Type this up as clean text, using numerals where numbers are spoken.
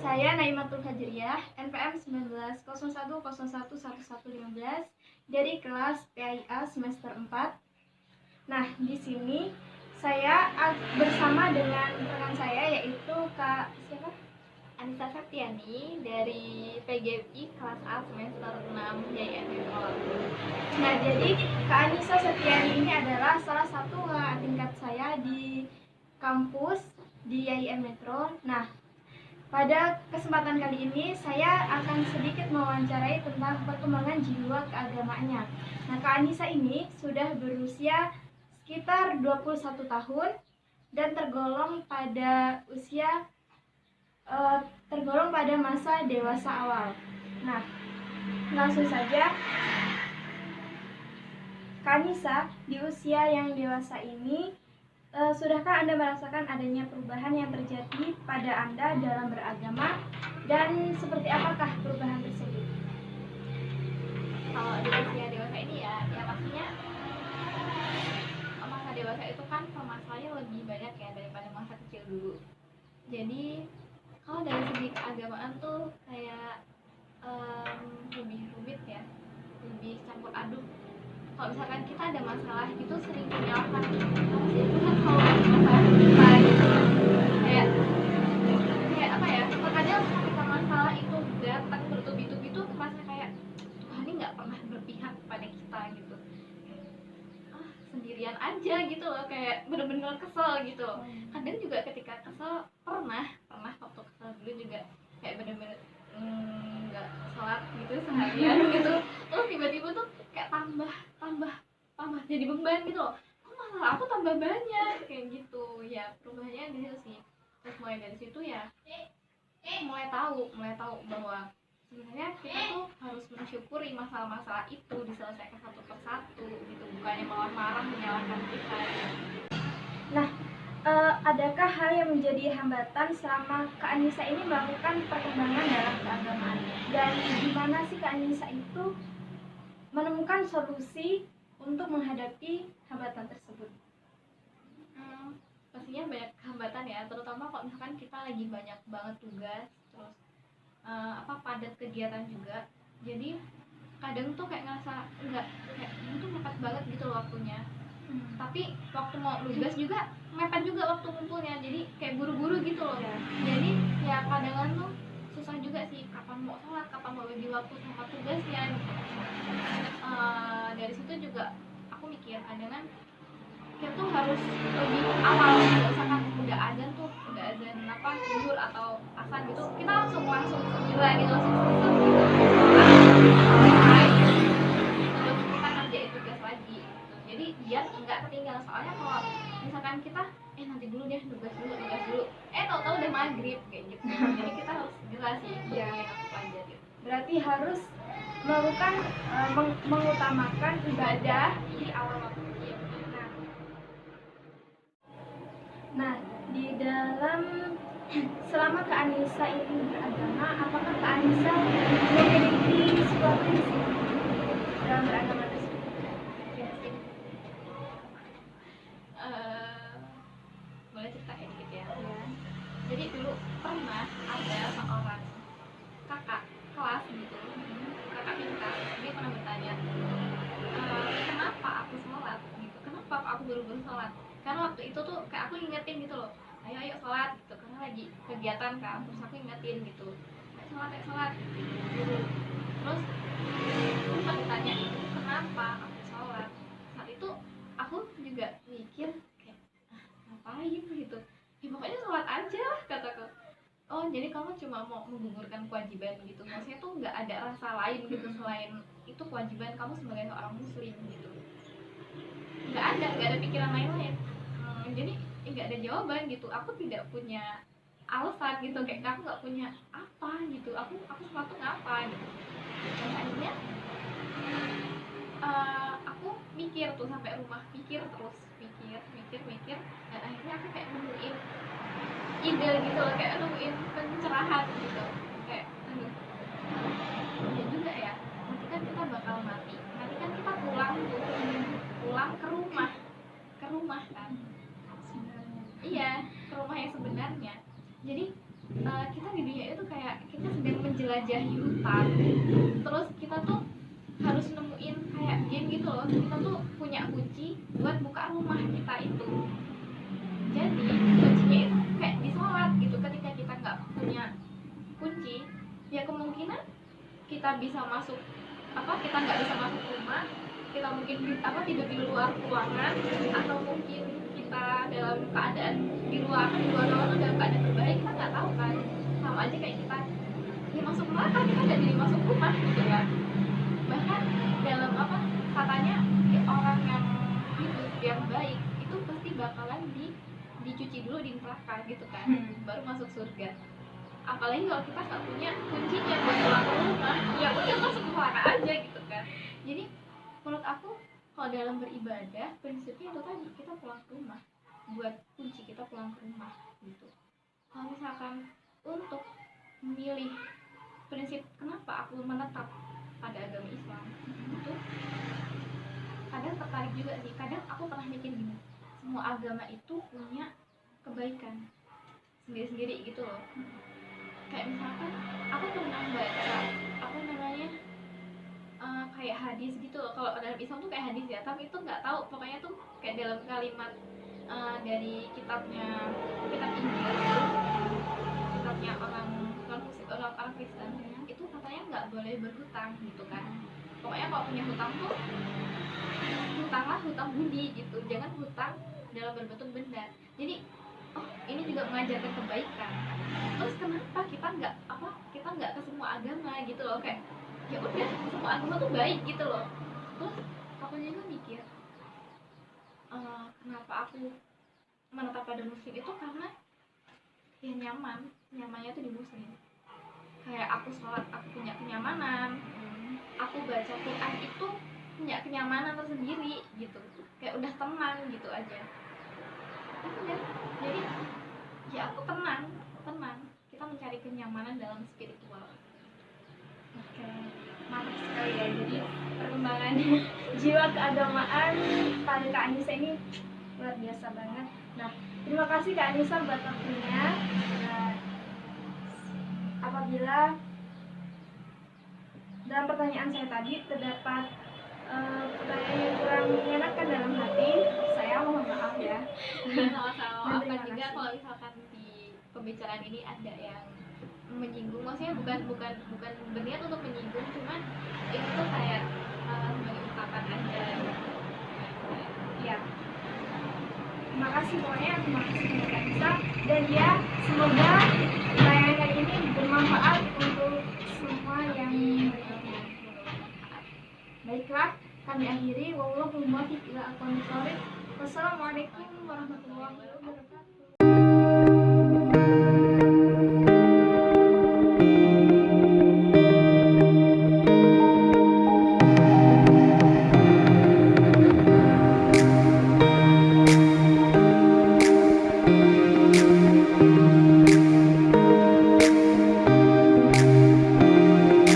Saya Naimatul Hajriah, NPM 1901011115 dari kelas PAIA semester 4. Nah, di sini saya bersama dengan rekan saya yaitu Kak Anissa Septiani dari PGI kelas A semester 6 YIM Metro. Nah, jadi Kak Anissa Septiani ini adalah salah satu kakak tingkat saya di kampus di YIM Metro. Nah, pada kesempatan kali ini saya akan sedikit mewawancarai tentang perkembangan jiwa keagamaannya. Nah, Kak Anissa ini sudah berusia sekitar 21 tahun dan tergolong pada masa dewasa awal. Nah, langsung saja, Kak Anissa di usia yang dewasa ini, sudahkah Anda merasakan adanya perubahan yang terjadi pada Anda dalam beragama, dan seperti apakah perubahan tersebut? Kalau di usia dewasa ini ya pastinya masa dewasa itu kan permasalahannya lebih banyak ya daripada masa kecil dulu. Jadi kalau dari segi keagamaan tuh kayak lebih rumit ya, lebih campur aduk. Kalau misalkan kita ada masalah itu sering menyalahkan Tuhan kalau ada masalah kita gitu. Kayak apa ya, terkadang ketika masalah itu datang bertubi-tubi itu merasa kayak Tuhan ini nggak pernah berpihak pada kita gitu. Sendirian aja gitu loh, kayak bener-bener kesel gitu loh. Kadang juga ketika kesel pernah waktu kesel dulu juga kayak bener-bener nggak sholat gitu seharian gitu, terus tiba-tiba tuh kayak tambah jadi beban gitu loh, kok masalah aku tambah banyak kayak gitu ya. Perubahannya di situ sih. Terus mulai dari situ ya mulai tahu bahwa sebenarnya kita tuh harus mensyukuri masalah-masalah itu diselesaikan satu persatu gitu, bukannya malah marah menyalahkan kita gitu. Nah, adakah hal yang menjadi hambatan selama Kak Anissa ini melakukan perkembangan dalam keagamaan? Dan di mana sih Kak Anissa itu menemukan solusi untuk menghadapi hambatan tersebut? Pastinya banyak hambatan ya, terutama kalau misalkan kita lagi banyak banget tugas, terus padat kegiatan juga. Jadi kadang tuh kayak ngerasa enggak, kayak itu mepet banget gitu loh waktunya. Tapi waktu mau nugas juga mepet juga waktu ngumpulnya, jadi kayak buru-buru gitu loh. Jadi ya kadang tuh susah juga sih kapan mau sholat, kapan mau bagi waktu sama tugasnya gitu. Dari situ juga aku mikir kadang kita tuh harus lebih awal, misalkan udah azan zuhur atau asar gitu, kita langsung gila gitu, terus kita ngerjain tugas lagi gitu. Jadi biar nggak ketinggalan, soalnya kalau misalkan kita nanti dulu deh tugas dulu tahu-tahu udah maghrib kayak gitu. Jadi kita harus jelas sih yang aku pelajari. Berarti harus melakukan mengutamakan ibadah di awal waktu. Nah, di dalam selama Kak Anissa ini beragama, apakah Kak Anissa memiliki sebuah prinsip dalam beragama tersebut? Boleh cerita dikit ya. Jadi dulu pernah ada seorang kakak kelas gitu, kakak tingkat, dia pernah bertanya, kenapa aku sholat gitu, kenapa aku buru-buru sholat. Karena waktu itu tuh kayak aku ingetin gitu loh, ayo sholat gitu, karena lagi kegiatan kan, terus aku ingetin gitu, ayo sholat gitu. Terus aku sempat ditanya itu kenapa aku sholat. Saat itu aku juga mikir kayak ngapain gitu ya, pokoknya sholat aja lah kataku. Oh jadi kamu cuma mau menggugurkan kewajiban gitu, maksudnya tuh nggak ada rasa lain gitu selain itu kewajiban kamu sebagai seorang muslim gitu. Nggak ada pikiran lain. Jadi nggak ada jawaban gitu, aku tidak punya alasan gitu, kayak aku nggak punya apa gitu, aku sholat tuh ngapa gitu. Dan akhirnya aku mikir tuh sampai rumah, mikir dan akhirnya aku kayak nemuin ide gitu loh, kayak nemuin pencerahan gitu, kayak ya juga ya, nanti kan kita bakal mati kan kita pulang ke rumah kan. Iya, ke rumah yang sebenarnya. Jadi kita di dunia itu kayak kita sedang menjelajahi hutan, terus kita tuh harus nemuin kayak game gitu loh, kita tuh punya kunci buat buka rumah kita itu. Jadi kuncinya itu kayak di sholat gitu, ketika kita nggak punya kunci ya kemungkinan kita bisa masuk kita nggak bisa masuk rumah, kita mungkin tidur di luar ruangan, atau mungkin kita dalam keadaan di luar ruangan dalam keadaan berbahaya, kita nggak tahu kan. Sama aja kayak kita ya masuk neraka, kita nggak jadi masuk rumah gitu kan. Bahkan dalam katanya orang yang hidup yang baik itu pasti bakalan dicuci dulu di neraka gitu kan, baru masuk surga. Apalagi kalau kita nggak punya kuncinya buat pulang ke rumah, ya udah masuk neraka aja gitu kan. Jadi menurut aku kalau dalam beribadah prinsipnya itu tadi, kita pulang ke rumah, buat kunci kita pulang ke rumah gitu. Kalau misalkan untuk memilih prinsip kenapa aku menetap pada agama Islam itu kadang tertarik juga sih. Kadang aku pernah mikir gini, semua agama itu punya kebaikan sendiri-sendiri gitu loh. Kayak misalkan aku pernah baca kayak hadis gitu loh. Kalau dalam Islam tuh kayak hadis ya, tapi itu nggak tahu, pokoknya tuh kayak dalam kalimat dari kitab Injil, kitabnya orang Kristen itu katanya nggak boleh berhutang gitu kan. Pokoknya kalau punya hutang tuh hutanglah hutang budi gitu, jangan hutang dalam berbentuk benda. Jadi ini juga mengajarkan kebaikan. Terus kenapa kita nggak ke semua agama gitu loh, kayak ya udah semua agama tuh baik gitu loh. Terus aku juga mikir kenapa aku menetap pada muslim itu karena ya nyamannya tuh di muslim. Kayak aku sholat aku punya kenyamanan, aku baca Quran itu punya kenyamanan tersendiri gitu, kayak udah tenang gitu aja. Ya, jadi ya aku tenang, kita mencari kenyamanan dalam spiritual. Oke, mantap sekali ya. Jadi perkembangan jiwa keagamaan pada Kak Anissa ini luar biasa banget. Nah, terima kasih Kak Anissa buat waktunya. Nah, apabila dalam pertanyaan saya tadi terdapat pertanyaan yang kurang menyenangkan dalam hati, saya mohon maaf ya. Sama-sama. Apa juga kalau misalkan di pembicaraan ini ada yang menyinggung, maksudnya bukan berniat untuk menyinggung, cuman itu tuh kayak sebagai ungkapan aja. Ya. Terima kasih pokoknya, terima kasih kepada Kak Anissa, dan ya semoga tayangan kali ini bermanfaat untuk semua yang menonton. Baiklah, kami akhiri. Wassalamualaikum warahmatullahi wabarakatuh.